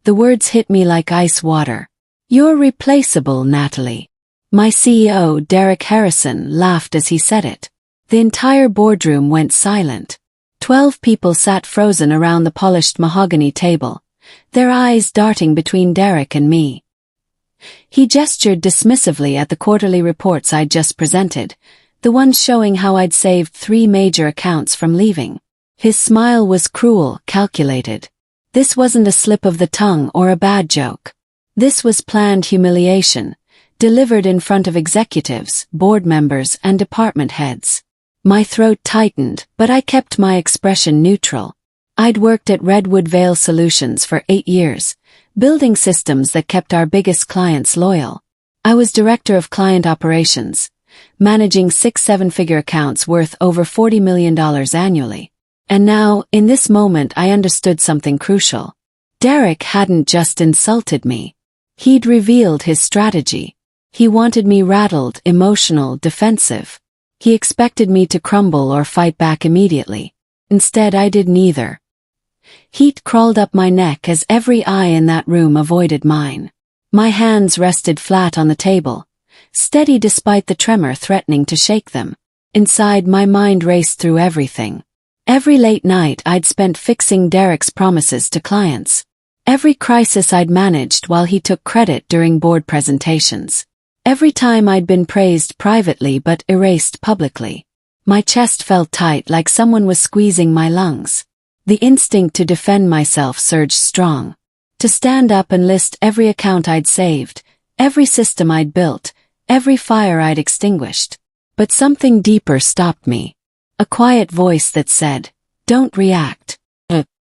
The words hit me like ice water. "You're replaceable, Natalie." My CEO, Derek Harrison, laughed as he said it. The entire boardroom went silent. 12 people sat frozen around the polished mahogany table, their eyes darting between Derek and me. He gestured dismissively at the quarterly reports I'd just presented, the ones showing how I'd saved 3 major accounts from leaving. His smile was cruel, calculated. This wasn't a slip of the tongue or a bad joke. This was planned humiliation, delivered in front of executives, board members, and department heads. My throat tightened, but I kept my expression neutral. I'd worked at Redwood Vale Solutions for 8 years, building systems that kept our biggest clients loyal. I was director of client operations, managing 6-7-figure accounts worth over $40 million annually. And now, in this moment, I understood something crucial. Derek hadn't just insulted me. He'd revealed his strategy. He wanted me rattled, emotional, defensive. He expected me to crumble or fight back immediately. Instead, I did neither. Heat crawled up my neck as every eye in that room avoided mine. My hands rested flat on the table, steady despite the tremor threatening to shake them. Inside, my mind raced through everything. Every late night I'd spent fixing Derek's promises to clients. Every crisis I'd managed while he took credit during board presentations. Every time I'd been praised privately but erased publicly. My chest felt tight like someone was squeezing my lungs. The instinct to defend myself surged strong. To stand up and list every account I'd saved, every system I'd built, every fire I'd extinguished. But something deeper stopped me. A quiet voice that said, "Don't react.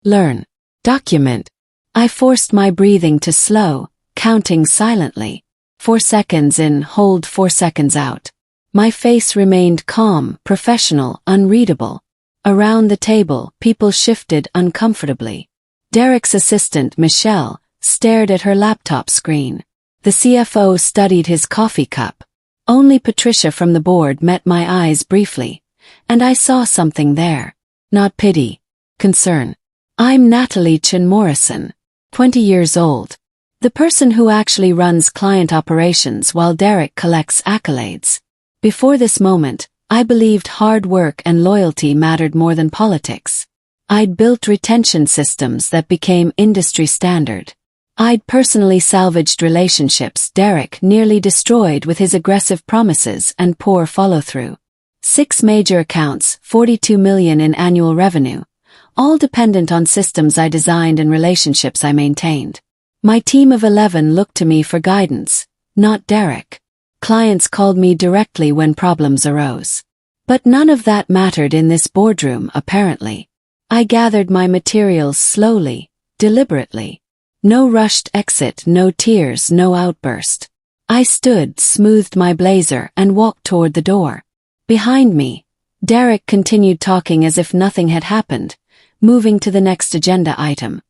Learn. Document." I forced my breathing to slow, counting silently. 4 seconds in, hold 4 seconds out. My face remained calm, professional, unreadable. Around the table, people shifted uncomfortably. Derek's assistant, Michelle, stared at her laptop screen. The CFO studied his coffee cup. Only Patricia from the board met my eyes briefly, and I saw something there. Not pity. Concern. I'm Natalie Chin Morrison, 20 years old. The person who actually runs client operations while Derek collects accolades. Before this moment, I believed hard work and loyalty mattered more than politics. I'd built retention systems that became industry standard. I'd personally salvaged relationships Derek nearly destroyed with his aggressive promises and poor follow-through. 6 major accounts, $42 million in annual revenue, all dependent on systems I designed and relationships I maintained. My team of 11 looked to me for guidance, not Derek. Clients called me directly when problems arose. But none of that mattered in this boardroom, apparently. I gathered my materials slowly, deliberately. No rushed exit, no tears, no outburst. I stood, smoothed my blazer, and walked toward the door. Behind me, Derek continued talking as if nothing had happened, moving to the next agenda item.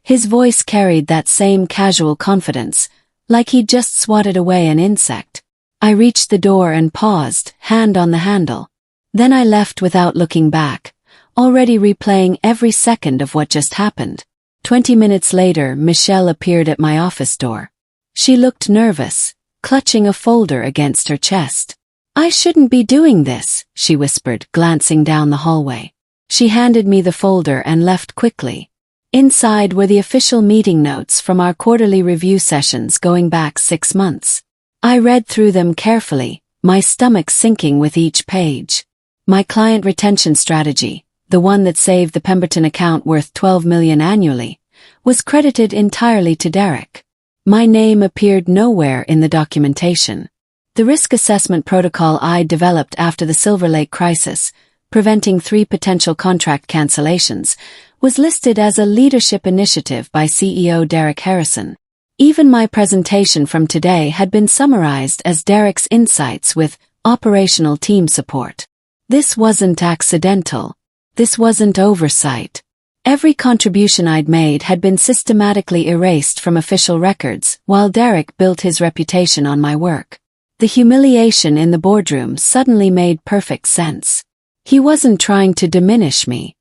His voice carried that same casual confidence, like he'd just swatted away an insect. I reached the door and paused, hand on the handle. Then I left without looking back, already replaying every second of what just happened. 20 minutes later, Michelle appeared at my office door. She looked nervous, clutching a folder against her chest. "I shouldn't be doing this," she whispered, glancing down the hallway. She handed me the folder and left quickly. Inside were the official meeting notes from our quarterly review sessions going back 6 months. I read through them carefully, my stomach sinking with each page. My client retention strategy, the one that saved the Pemberton account worth $12 million annually, was credited entirely to Derek. My name appeared nowhere in the documentation. The risk assessment protocol I'd developed after the Silver Lake crisis, preventing 3 potential contract cancellations, was listed as a leadership initiative by CEO Derek Harrison. Even my presentation from today had been summarized as Derek's insights with operational team support. This wasn't accidental. This wasn't oversight. Every contribution I'd made had been systematically erased from official records while Derek built his reputation on my work. The humiliation in the boardroom suddenly made perfect sense. He wasn't trying to diminish me.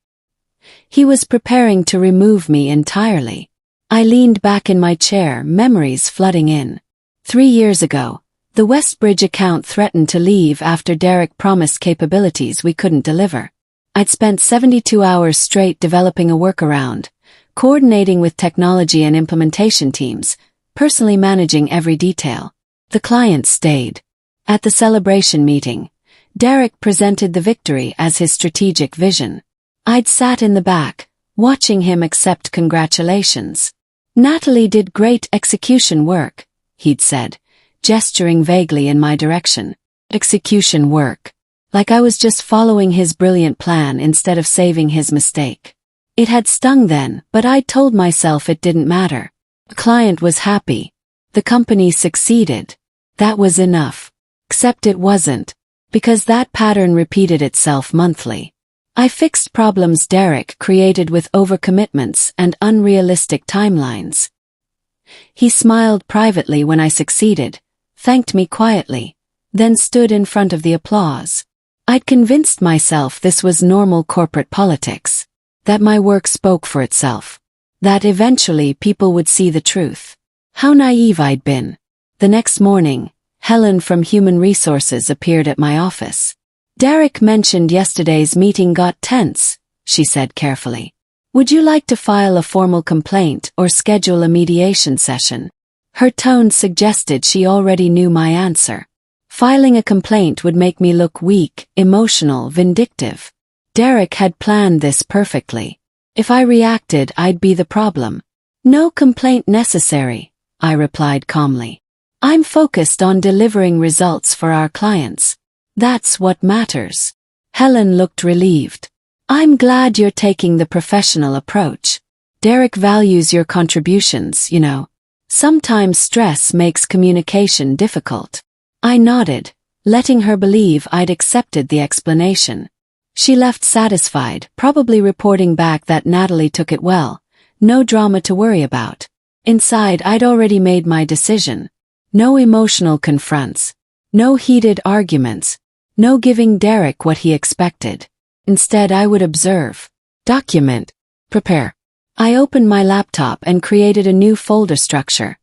He was preparing to remove me entirely. I leaned back in my chair, memories flooding in. 3 years ago, the Westbridge account threatened to leave after Derek promised capabilities we couldn't deliver. I'd spent 72 hours straight developing a workaround, coordinating with technology and implementation teams, personally managing every detail. The client stayed. At the celebration meeting, Derek presented the victory as his strategic vision. I'd sat in the back, watching him accept congratulations. "Natalie did great execution work," he'd said, gesturing vaguely in my direction. Execution work. Like I was just following his brilliant plan instead of saving his mistake. It had stung then, but I'd told myself it didn't matter. The client was happy. The company succeeded. That was enough. Except it wasn't, because that pattern repeated itself monthly. I fixed problems Derek created with overcommitments and unrealistic timelines. He smiled privately when I succeeded, thanked me quietly, then stood in front of the applause. I'd convinced myself this was normal corporate politics, that my work spoke for itself, that eventually people would see the truth. How naive I'd been. The next morning, Helen from Human Resources appeared at my office. "Derek mentioned yesterday's meeting got tense," she said carefully. "Would you like to file a formal complaint or schedule a mediation session?" Her tone suggested she already knew my answer. Filing a complaint would make me look weak, emotional, vindictive. Derek had planned this perfectly. If I reacted, I'd be the problem. "No complaint necessary," I replied calmly. "I'm focused on delivering results for our clients. That's what matters." Helen looked relieved. "I'm glad you're taking the professional approach. Derek values your contributions, you know. Sometimes stress makes communication difficult." I nodded, letting her believe I'd accepted the explanation. She left satisfied, probably reporting back that Natalie took it well. No drama to worry about. Inside, I'd already made my decision. No emotional confronts. No heated arguments. No giving Derek what he expected. Instead, I would observe, document, prepare. I opened my laptop and created a new folder structure,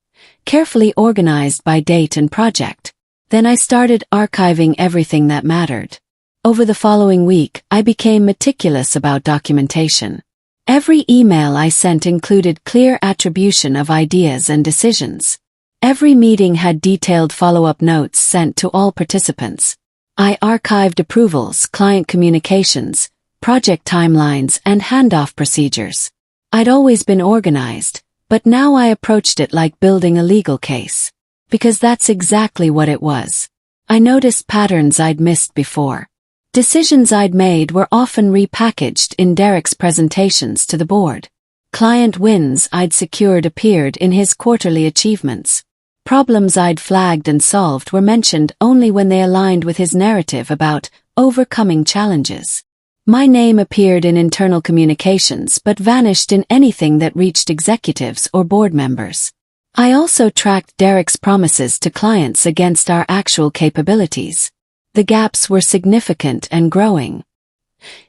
carefully organized by date and project. Then I started archiving everything that mattered. Over the following week, I became meticulous about documentation. Every email I sent included clear attribution of ideas and decisions. Every meeting had detailed follow-up notes sent to all participants. I archived approvals, client communications, project timelines, and handoff procedures. I'd always been organized, but now I approached it like building a legal case. Because that's exactly what it was. I noticed patterns I'd missed before. Decisions I'd made were often repackaged in Derek's presentations to the board. Client wins I'd secured appeared in his quarterly achievements. Problems I'd flagged and solved were mentioned only when they aligned with his narrative about overcoming challenges. My name appeared in internal communications but vanished in anything that reached executives or board members. I also tracked Derek's promises to clients against our actual capabilities. The gaps were significant and growing.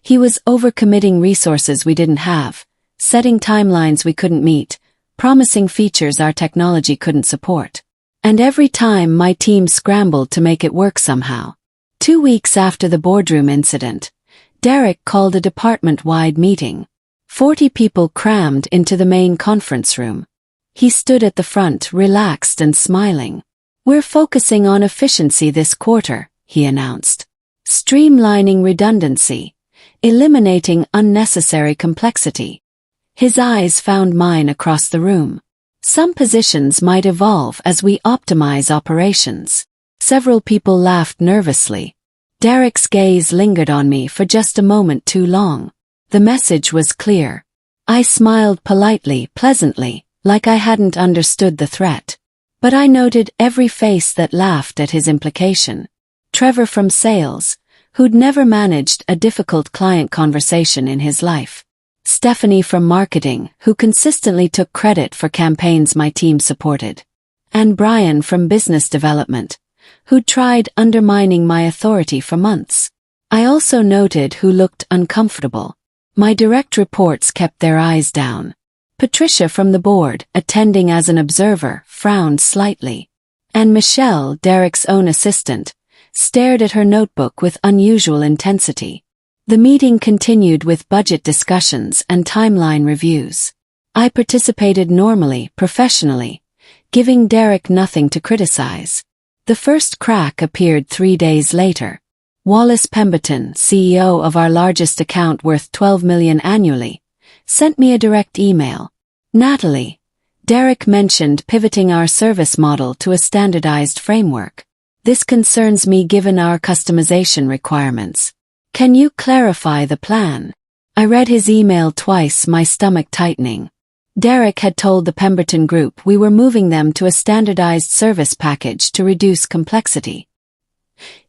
He was overcommitting resources we didn't have, setting timelines we couldn't meet, promising features our technology couldn't support. And every time my team scrambled to make it work somehow. 2 weeks after the boardroom incident, Derek called a department-wide meeting. 40 people crammed into the main conference room. He stood at the front, relaxed and smiling. "We're focusing on efficiency this quarter," he announced. "Streamlining redundancy, eliminating unnecessary complexity." His eyes found mine across the room. "Some positions might evolve as we optimize operations." Several people laughed nervously. Derek's gaze lingered on me for just a moment too long. The message was clear. I smiled politely, pleasantly, like I hadn't understood the threat. But I noted every face that laughed at his implication. Trevor from sales, who'd never managed a difficult client conversation in his life. Stephanie from marketing, who consistently took credit for campaigns my team supported. And Brian from business development, who'd tried undermining my authority for months. I also noted who looked uncomfortable. My direct reports kept their eyes down. Patricia from the board, attending as an observer, frowned slightly. And Michelle, Derek's own assistant, stared at her notebook with unusual intensity. The meeting continued with budget discussions and timeline reviews. I participated normally, professionally, giving Derek nothing to criticize. The first crack appeared 3 days later. Wallace Pemberton, CEO of our largest account worth $12 million annually, sent me a direct email. Natalie, Derek mentioned pivoting our service model to a standardized framework. This concerns me given our customization requirements. Can you clarify the plan? I read his email twice, my stomach tightening. Derek had told the Pemberton Group we were moving them to a standardized service package to reduce complexity.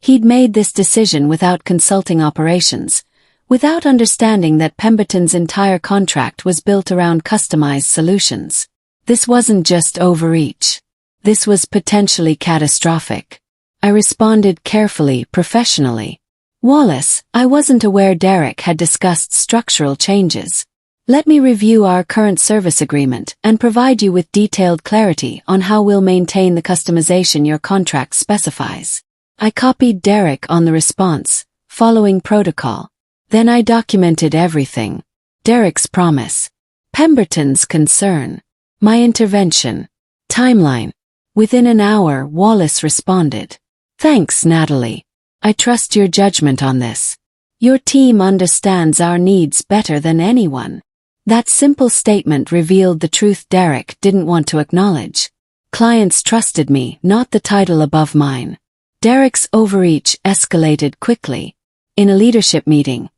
He'd made this decision without consulting operations, without understanding that Pemberton's entire contract was built around customized solutions. This wasn't just overreach. This was potentially catastrophic. I responded carefully, professionally. Wallace, I wasn't aware Derek had discussed structural changes. Let me review our current service agreement and provide you with detailed clarity on how we'll maintain the customization your contract specifies. I copied Derek on the response, following protocol. Then I documented everything. Derek's promise. Pemberton's concern. My intervention. Timeline. Within an hour, Wallace responded. Thanks, Natalie. I trust your judgment on this. Your team understands our needs better than anyone. That simple statement revealed the truth Derek didn't want to acknowledge. Clients trusted me, not the title above mine. Derek's overreach escalated quickly. In a leadership meeting,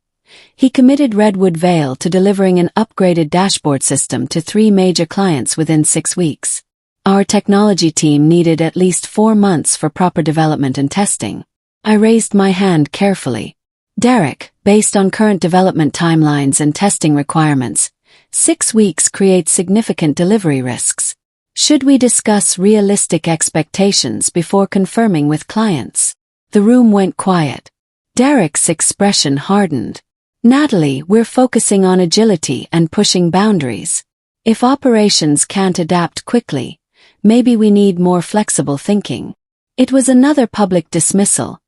he committed Redwood Vale to delivering an upgraded dashboard system to 3 major clients within 6 weeks. Our technology team needed at least 4 months for proper development and testing. I raised my hand carefully. Derek, based on current development timelines and testing requirements, 6 weeks creates significant delivery risks. Should we discuss realistic expectations before confirming with clients? The room went quiet. Derek's expression hardened. Natalie, we're focusing on agility and pushing boundaries. If operations can't adapt quickly, maybe we need more flexible thinking. It was another public dismissal,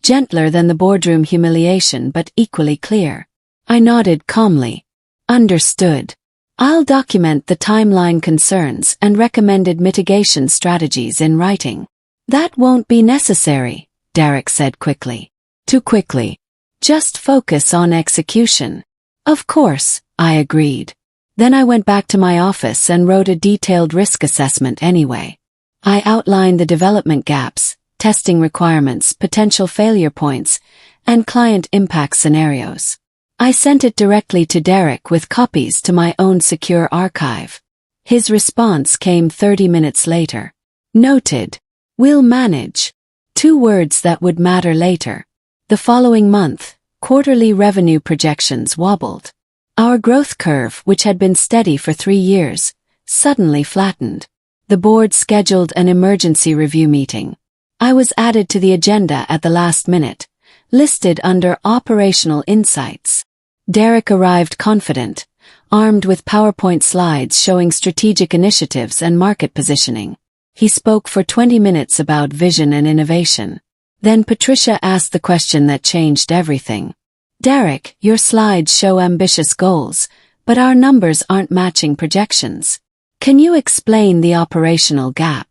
gentler than the boardroom humiliation but equally clear. I nodded calmly. Understood. I'll document the timeline concerns and recommended mitigation strategies in writing. That won't be necessary, Derek said quickly. Too quickly. Just focus on execution. Of course, I agreed. Then I went back to my office and wrote a detailed risk assessment anyway. I outlined the development gaps, testing requirements, potential failure points, and client impact scenarios. I sent it directly to Derek with copies to my own secure archive. His response came 30 minutes later. Noted. We'll manage. 2 words that would matter later. The following month, quarterly revenue projections wobbled. Our growth curve, which had been steady for 3 years, suddenly flattened. The board scheduled an emergency review meeting. I was added to the agenda at the last minute, listed under Operational Insights. Derek arrived confident, armed with PowerPoint slides showing strategic initiatives and market positioning. He spoke for 20 minutes about vision and innovation. Then Patricia asked the question that changed everything. Derek, your slides show ambitious goals, but our numbers aren't matching projections. Can you explain the operational gap?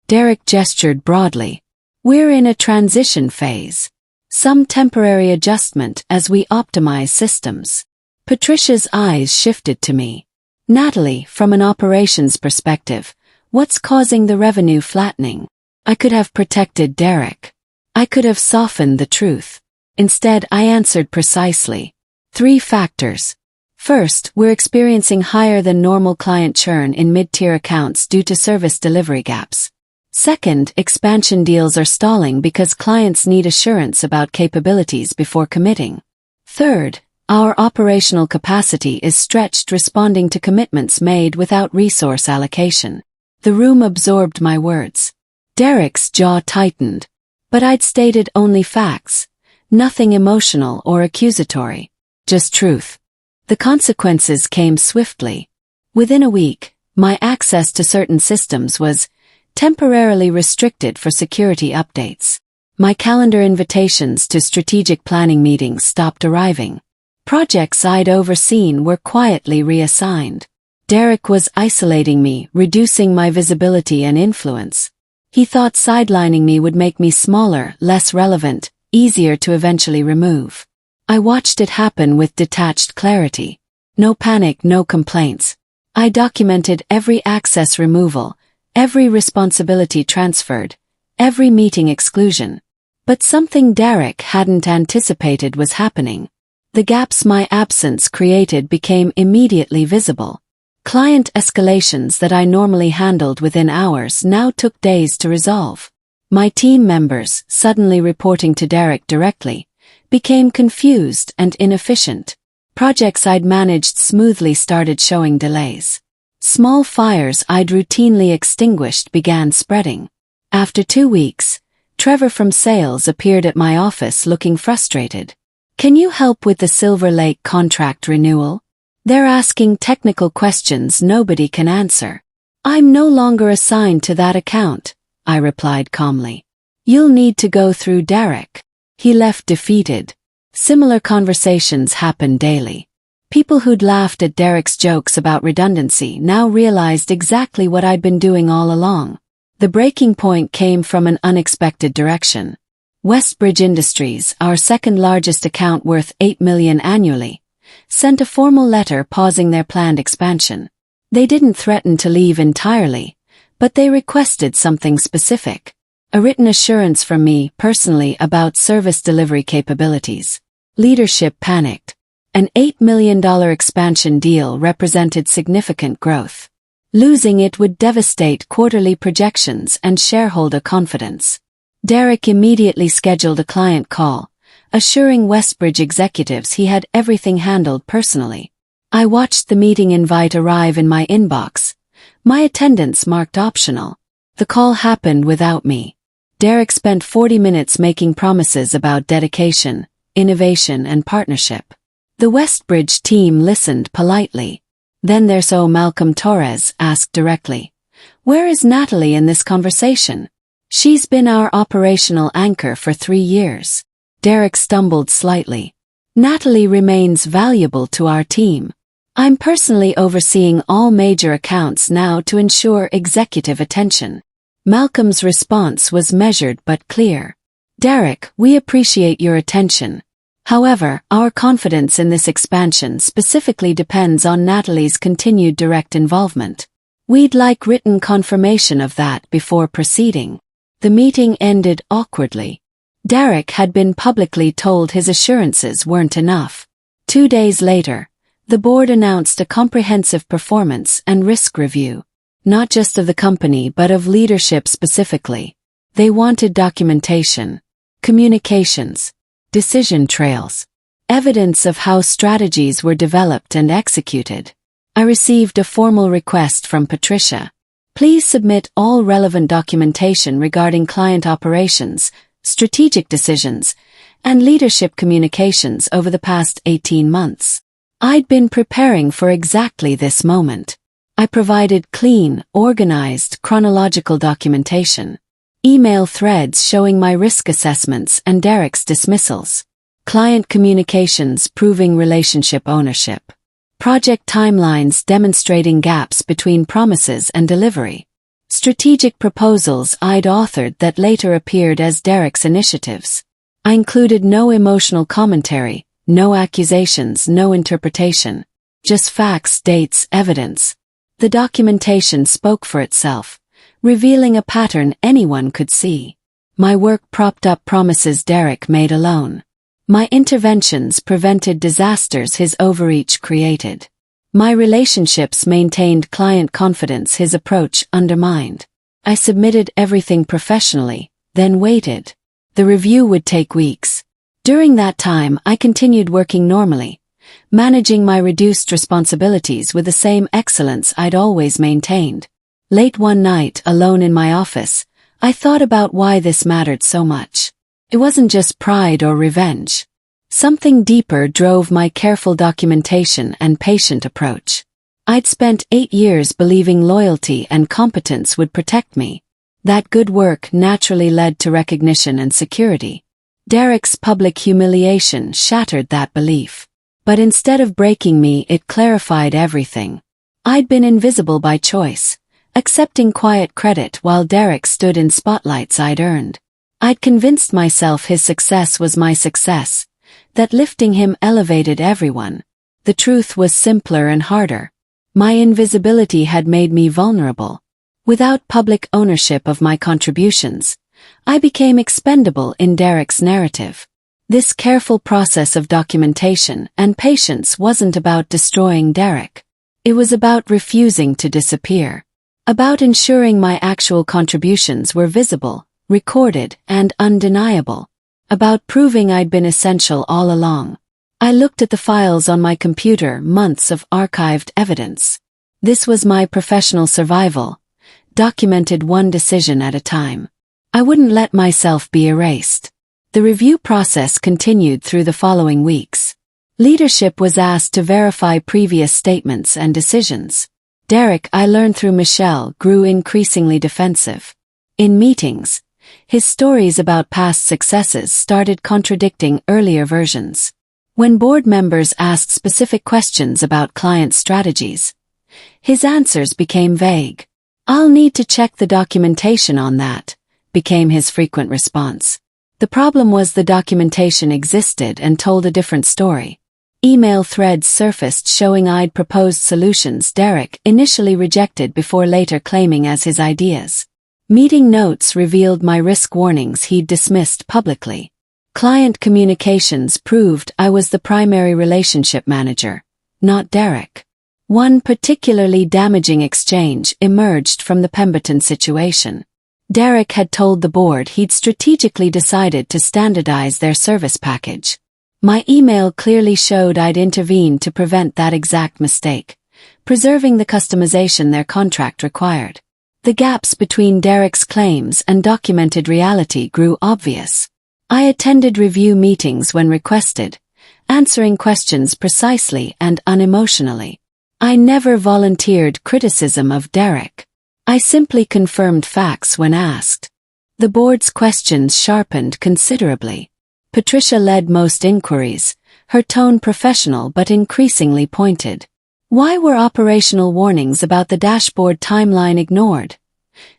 Derek gestured broadly. We're in a transition phase. Some temporary adjustment as we optimize systems. Patricia's eyes shifted to me. Natalie, from an operations perspective, what's causing the revenue flattening? I could have protected Derek. I could have softened the truth. Instead, I answered precisely. 3 factors. First, we're experiencing higher than normal client churn in mid-tier accounts due to service delivery gaps. Second, expansion deals are stalling because clients need assurance about capabilities before committing. Third, our operational capacity is stretched responding to commitments made without resource allocation. The room absorbed my words. Derek's jaw tightened. But I'd stated only facts, nothing emotional or accusatory, just truth. The consequences came swiftly. Within a week, my access to certain systems was temporarily restricted for security updates. My calendar invitations to strategic planning meetings stopped arriving. Projects I'd overseen were quietly reassigned. Derek was isolating me, reducing my visibility and influence. He thought sidelining me would make me smaller, less relevant, easier to eventually remove. I watched it happen with detached clarity. No panic, no complaints. I documented every access removal, every responsibility transferred, every meeting exclusion. But something Derek hadn't anticipated was happening. The gaps my absence created became immediately visible. Client escalations that I normally handled within hours now took days to resolve. My team members, suddenly reporting to Derek directly, became confused and inefficient. Projects I'd managed smoothly started showing delays. Small fires I'd routinely extinguished began spreading. After 2 weeks, Trevor from sales appeared at my office looking frustrated. "Can you help with the Silver Lake contract renewal? They're asking technical questions nobody can answer." "I'm no longer assigned to that account," I replied calmly. "You'll need to go through Derek." He left defeated. Similar conversations happened daily. People who'd laughed at Derek's jokes about redundancy now realized exactly what I'd been doing all along. The breaking point came from an unexpected direction. Westbridge Industries, our second largest account worth $8 million annually, sent a formal letter pausing their planned expansion. They didn't threaten to leave entirely, but they requested something specific. A written assurance from me personally about service delivery capabilities. Leadership panicked. An $8 million expansion deal represented significant growth. Losing it would devastate quarterly projections and shareholder confidence. Derek immediately scheduled a client call, assuring Westbridge executives he had everything handled personally. I watched the meeting invite arrive in my inbox, my attendance marked optional. The call happened without me. Derek spent 40 minutes making promises about dedication, innovation and partnership. The Westbridge team listened politely. Then their CEO Malcolm Torres asked directly, "Where is Natalie in this conversation? She's been our operational anchor for 3 years." Derek stumbled slightly. "Natalie remains valuable to our team. I'm personally overseeing all major accounts now to ensure executive attention." Malcolm's response was measured but clear. "Derek, we appreciate your attention. However, our confidence in this expansion specifically depends on Natalie's continued direct involvement. We'd like written confirmation of that before proceeding." The meeting ended awkwardly. Derek had been publicly told his assurances weren't enough. 2 days later, the board announced a comprehensive performance and risk review, not just of the company but of leadership specifically. They wanted documentation, communications, decision trails, evidence of how strategies were developed and executed. I received a formal request from Patricia. "Please submit all relevant documentation regarding client operations, strategic decisions, and leadership communications over the past 18 months. I'd been preparing for exactly this moment. I provided clean, organized, chronological documentation. Email threads showing my risk assessments and Derek's dismissals. Client communications proving relationship ownership. Project timelines demonstrating gaps between promises and delivery. Strategic proposals I'd authored that later appeared as Derek's initiatives. I included no emotional commentary, no accusations, no interpretation. Just facts, dates, evidence. The documentation spoke for itself, revealing a pattern anyone could see. My work propped up promises Derek made alone. My interventions prevented disasters his overreach created. My relationships maintained client confidence his approach undermined. I submitted everything professionally, then waited. The review would take weeks. During that time, I continued working normally, managing my reduced responsibilities with the same excellence I'd always maintained. Late one night, alone in my office, I thought about why this mattered so much. It wasn't just pride or revenge. Something deeper drove my careful documentation and patient approach. I'd spent 8 years believing loyalty and competence would protect me. That good work naturally led to recognition and security. Derek's public humiliation shattered that belief. But instead of breaking me, it clarified everything. I'd been invisible by choice, accepting quiet credit while Derek stood in spotlights I'd earned. I'd convinced myself his success was my success, that lifting him elevated everyone. The truth was simpler and harder. My invisibility had made me vulnerable. Without public ownership of my contributions, I became expendable in Derek's narrative. This careful process of documentation and patience wasn't about destroying Derek. It was about refusing to disappear. About ensuring my actual contributions were visible, recorded, and undeniable. About proving I'd been essential all along. I looked at the files on my computer, months of archived evidence. This was my professional survival, documented one decision at a time. I wouldn't let myself be erased. The review process continued through the following weeks. Leadership was asked to verify previous statements and decisions. Derek, I learned through Michelle, grew increasingly defensive. In meetings, his stories about past successes started contradicting earlier versions. When board members asked specific questions about client strategies, his answers became vague. "I'll need to check the documentation on that," became his frequent response. The problem was the documentation existed and told a different story. Email threads surfaced showing I'd proposed solutions Derek initially rejected before later claiming as his ideas. Meeting notes revealed my risk warnings he'd dismissed publicly. Client communications proved I was the primary relationship manager, not Derek. One particularly damaging exchange emerged from the Pemberton situation. Derek had told the board he'd strategically decided to standardize their service package. My email clearly showed I'd intervened to prevent that exact mistake, preserving the customization their contract required. The gaps between Derek's claims and documented reality grew obvious. I attended review meetings when requested, answering questions precisely and unemotionally. I never volunteered criticism of Derek. I simply confirmed facts when asked. The board's questions sharpened considerably. Patricia led most inquiries, her tone professional but increasingly pointed. Why were operational warnings about the dashboard timeline ignored?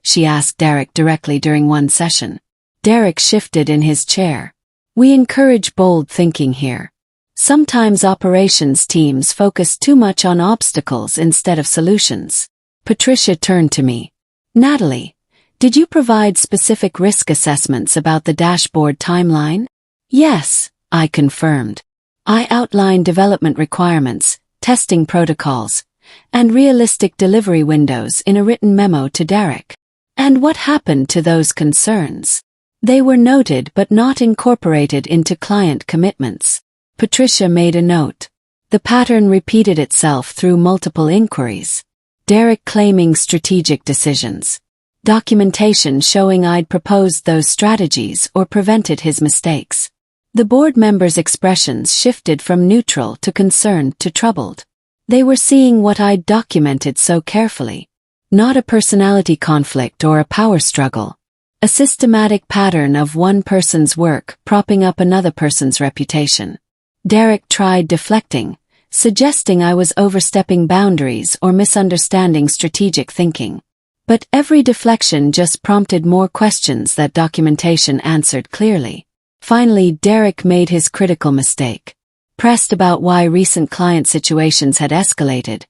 She asked Derek directly during one session. Derek shifted in his chair. We encourage bold thinking here. Sometimes operations teams focus too much on obstacles instead of solutions. Patricia turned to me. Natalie, did you provide specific risk assessments about the dashboard timeline? Yes, I confirmed. I outlined development requirements, testing protocols, and realistic delivery windows in a written memo to Derek. And what happened to those concerns? They were noted but not incorporated into client commitments. Patricia made a note. The pattern repeated itself through multiple inquiries. Derek claiming strategic decisions. Documentation showing I'd proposed those strategies or prevented his mistakes. The board members' expressions shifted from neutral to concerned to troubled. They were seeing what I'd documented so carefully. Not a personality conflict or a power struggle. A systematic pattern of one person's work propping up another person's reputation. Derek tried deflecting, suggesting I was overstepping boundaries or misunderstanding strategic thinking. But every deflection just prompted more questions that documentation answered clearly. Finally, Derek made his critical mistake. Pressed about why recent client situations had escalated,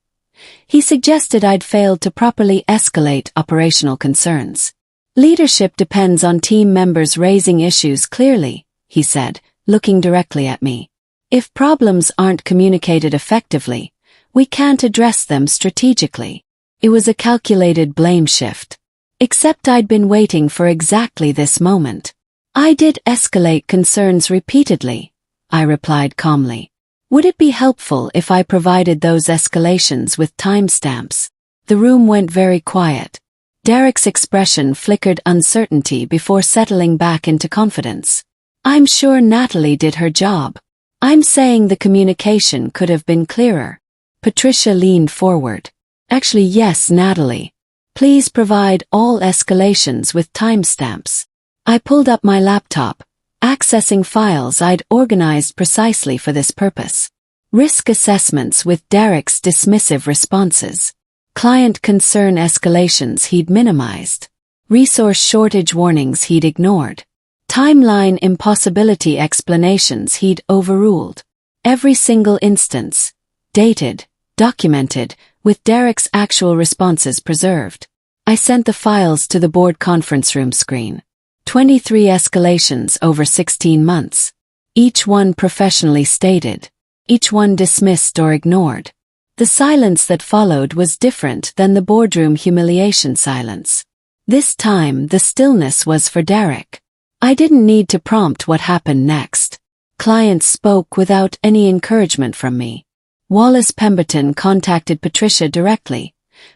he suggested I'd failed to properly escalate operational concerns. Leadership depends on team members raising issues clearly, he said, looking directly at me. If problems aren't communicated effectively, we can't address them strategically. It was a calculated blame shift. Except I'd been waiting for exactly this moment. I did escalate concerns repeatedly, I replied calmly. Would it be helpful if I provided those escalations with timestamps? The room went very quiet. Derek's expression flickered uncertainty before settling back into confidence. I'm sure Natalie did her job. I'm saying the communication could have been clearer. Patricia leaned forward. Actually, yes, Natalie. Please provide all escalations with timestamps. I pulled up my laptop, accessing files I'd organized precisely for this purpose. Risk assessments with Derek's dismissive responses. Client concern escalations he'd minimized. Resource shortage warnings he'd ignored. Timeline impossibility explanations he'd overruled. Every single instance, dated, documented, with Derek's actual responses preserved. I sent the files to the board conference room screen. 23 escalations over 16 months. Each one professionally stated. Each one dismissed or ignored. The silence that followed was different than the boardroom humiliation silence. This time the stillness was for Derek. I didn't need to prompt what happened next. Clients spoke without any encouragement from me. Wallace Pemberton contacted Patricia directly,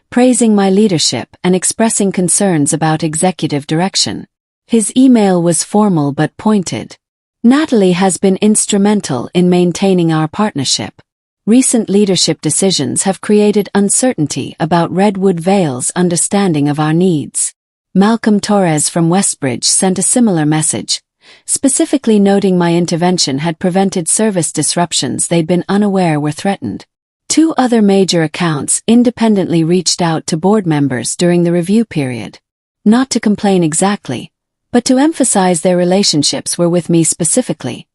praising my leadership and expressing concerns about executive direction. His email was formal but pointed. Natalie has been instrumental in maintaining our partnership. Recent leadership decisions have created uncertainty about Redwood Vale's understanding of our needs. Malcolm Torres from Westbridge sent a similar message, specifically noting my intervention had prevented service disruptions they'd been unaware were threatened. 2 other major accounts independently reached out to board members during the review period. Not to complain exactly, but to emphasize their relationships were with me specifically,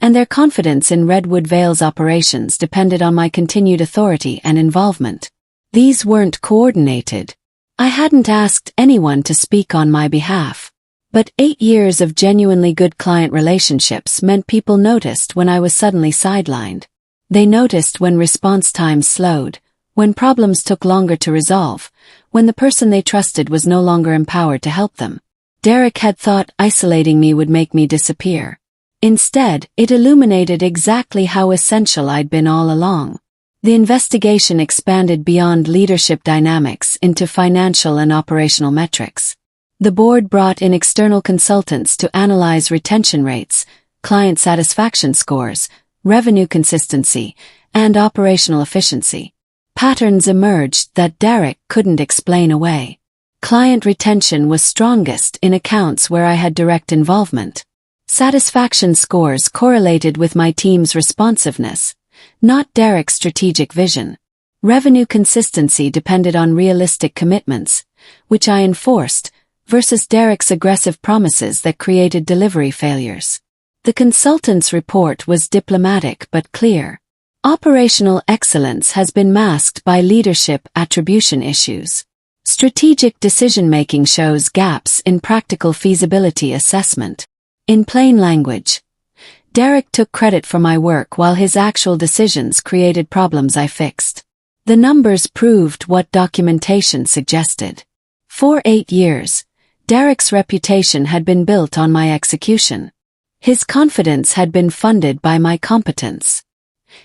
and their confidence in Redwood Vale's operations depended on my continued authority and involvement. These weren't coordinated. I hadn't asked anyone to speak on my behalf. But 8 years of genuinely good client relationships meant people noticed when I was suddenly sidelined. They noticed when response times slowed, when problems took longer to resolve, when the person they trusted was no longer empowered to help them. Derek had thought isolating me would make me disappear. Instead, it illuminated exactly how essential I'd been all along. The investigation expanded beyond leadership dynamics into financial and operational metrics. The board brought in external consultants to analyze retention rates, client satisfaction scores, revenue consistency, and operational efficiency. Patterns emerged that Derek couldn't explain away. Client retention was strongest in accounts where I had direct involvement. Satisfaction scores correlated with my team's responsiveness, not Derek's strategic vision. Revenue consistency depended on realistic commitments, which I enforced, versus Derek's aggressive promises that created delivery failures. The consultant's report was diplomatic but clear. Operational excellence has been masked by leadership attribution issues. Strategic decision-making shows gaps in practical feasibility assessment. In plain language, Derek took credit for my work while his actual decisions created problems I fixed. The numbers proved what documentation suggested. For 8 years, Derek's reputation had been built on my execution. His confidence had been funded by my competence.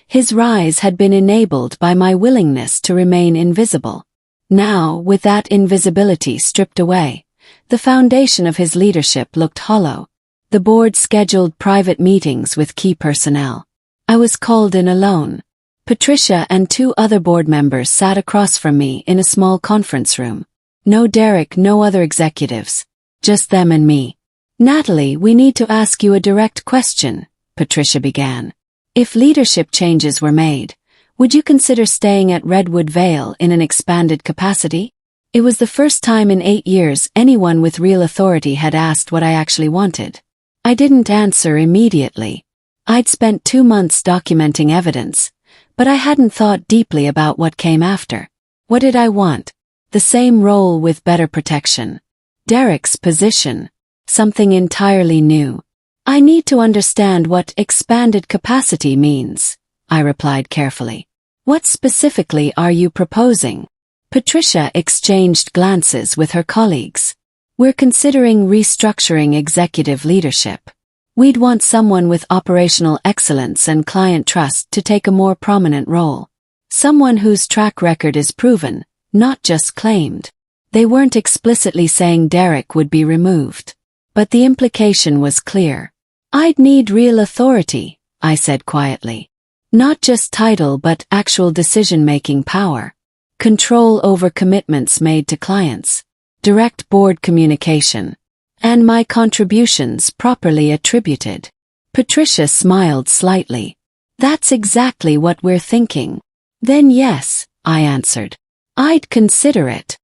His rise had been enabled by my willingness to remain invisible. Now, with that invisibility stripped away, the foundation of his leadership looked hollow. The board scheduled private meetings with key personnel. I was called in alone. Patricia and 2 other board members sat across from me in a small conference room. No Derek, no other executives. Just them and me. Natalie, we need to ask you a direct question, Patricia began. If leadership changes were made, would you consider staying at Redwood Vale in an expanded capacity? It was the first time in 8 years anyone with real authority had asked what I actually wanted. I didn't answer immediately. I'd spent 2 months documenting evidence, but I hadn't thought deeply about what came after. What did I want? The same role with better protection. Derek's position. Something entirely new. I need to understand what expanded capacity means, I replied carefully. What specifically are you proposing? Patricia exchanged glances with her colleagues. We're considering restructuring executive leadership. We'd want someone with operational excellence and client trust to take a more prominent role. Someone whose track record is proven, not just claimed. They weren't explicitly saying Derek would be removed. But the implication was clear. I'd need real authority, I said quietly. Not just title but actual decision-making power. Control over commitments made to clients. Direct board communication. And my contributions properly attributed. Patricia smiled slightly. That's exactly what we're thinking. Then yes, I answered. I'd consider it.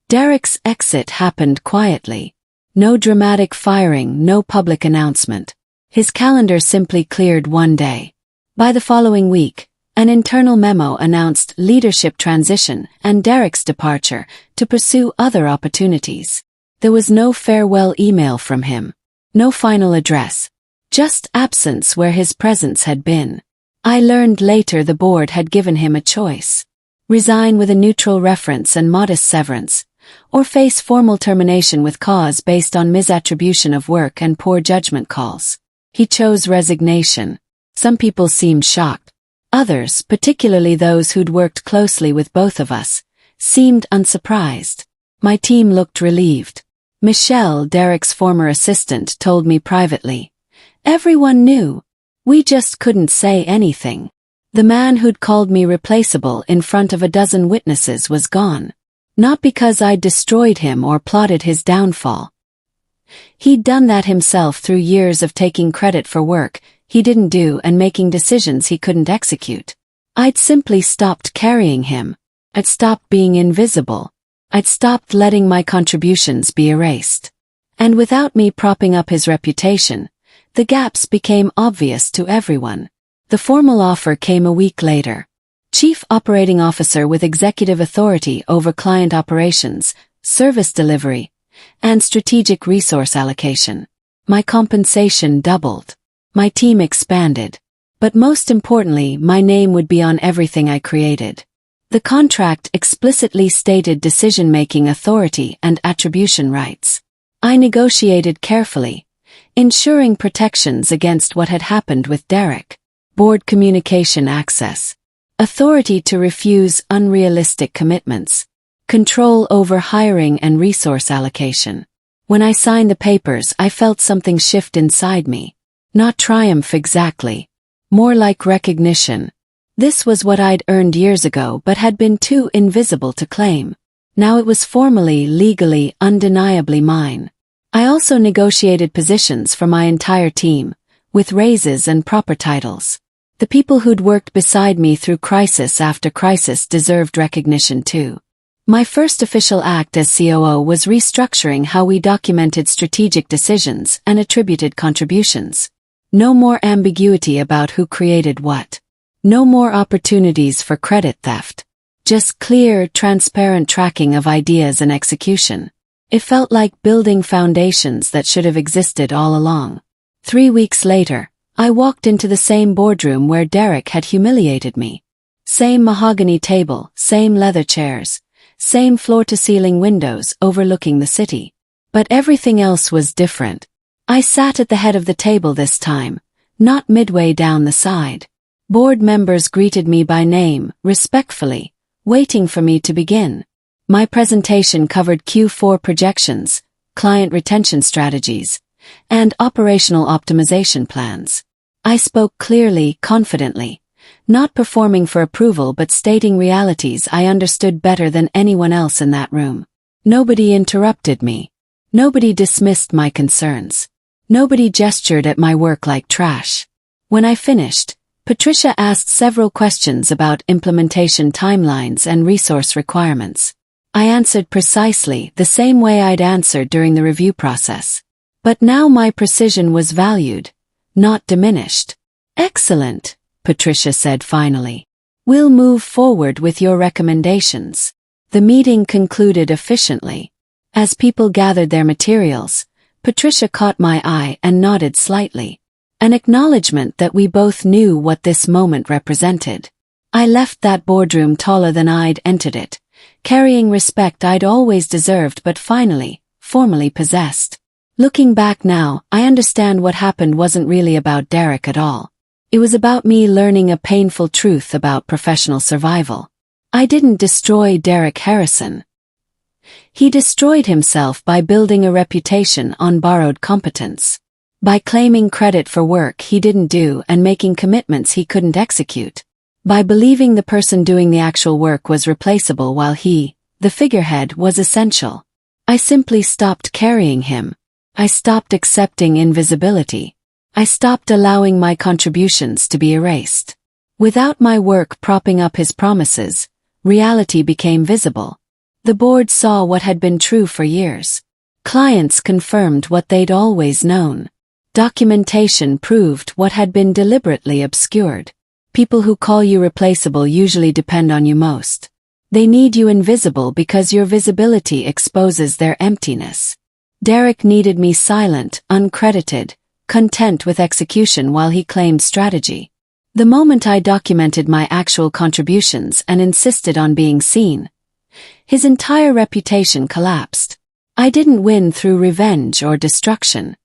Derek's exit happened quietly. No dramatic firing, no public announcement. His calendar simply cleared one day. By the following week, an internal memo announced leadership transition and Derek's departure to pursue other opportunities. There was no farewell email from him. No final address. Just absence where his presence had been. I learned later the board had given him a choice. Resign with a neutral reference and modest severance, or face formal termination with cause based on misattribution of work and poor judgment calls. He chose resignation. Some people seemed shocked. Others, particularly those who'd worked closely with both of us, seemed unsurprised. My team looked relieved. Michelle, Derek's former assistant, told me privately. Everyone knew. We just couldn't say anything. The man who'd called me replaceable in front of a dozen witnesses was gone. Not because I'd destroyed him or plotted his downfall. He'd done that himself through years of taking credit for work he didn't do and making decisions he couldn't execute. I'd simply stopped carrying him. I'd stopped being invisible. I'd stopped letting my contributions be erased. And without me propping up his reputation, the gaps became obvious to everyone. The formal offer came a week later. Chief Operating Officer with executive authority over client operations, service delivery, and strategic resource allocation. My compensation doubled. My team expanded. But most importantly, my name would be on everything I created. The contract explicitly stated decision-making authority and attribution rights. I negotiated carefully, ensuring protections against what had happened with Derek. Board communication access. Authority to refuse unrealistic commitments. Control over hiring and resource allocation. When I signed the papers, I felt something shift inside me. Not triumph exactly. More like recognition. This was what I'd earned years ago but had been too invisible to claim. Now it was formally, legally, undeniably mine. I also negotiated positions for my entire team, with raises and proper titles. The people who'd worked beside me through crisis after crisis deserved recognition too. My first official act as COO was restructuring how we documented strategic decisions and attributed contributions. No more ambiguity about who created what. No more opportunities for credit theft. Just clear, transparent tracking of ideas and execution. It felt like building foundations that should have existed all along. 3 weeks later, I walked into the same boardroom where Derek had humiliated me. Same mahogany table, same leather chairs, same floor-to-ceiling windows overlooking the city. But everything else was different. I sat at the head of the table this time, not midway down the side. Board members greeted me by name, respectfully, waiting for me to begin. My presentation covered Q4 projections, client retention strategies, and operational optimization plans. I spoke clearly, confidently, not performing for approval but stating realities I understood better than anyone else in that room. Nobody interrupted me. Nobody dismissed my concerns. Nobody gestured at my work like trash. When I finished, Patricia asked several questions about implementation timelines and resource requirements. I answered precisely the same way I'd answered during the review process. But now my precision was valued, not diminished. Excellent, Patricia said finally. We'll move forward with your recommendations. The meeting concluded efficiently. As people gathered their materials, Patricia caught my eye and nodded slightly. An acknowledgement that we both knew what this moment represented. I left that boardroom taller than I'd entered it, carrying respect I'd always deserved but finally, formally possessed. Looking back now, I understand what happened wasn't really about Derek at all. It was about me learning a painful truth about professional survival. I didn't destroy Derek Harrison. He destroyed himself by building a reputation on borrowed competence. By claiming credit for work he didn't do and making commitments he couldn't execute. By believing the person doing the actual work was replaceable while he, the figurehead, was essential. I simply stopped carrying him. I stopped accepting invisibility. I stopped allowing my contributions to be erased. Without my work propping up his promises, reality became visible. The board saw what had been true for years. Clients confirmed what they'd always known. Documentation proved what had been deliberately obscured. People who call you replaceable usually depend on you most. They need you invisible because your visibility exposes their emptiness. Derek needed me silent, uncredited, content with execution while he claimed strategy. The moment I documented my actual contributions and insisted on being seen, his entire reputation collapsed. I didn't win through revenge or destruction.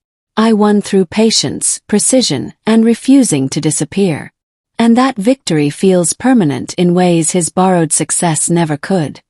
I won through patience, precision, and refusing to disappear. And that victory feels permanent in ways his borrowed success never could.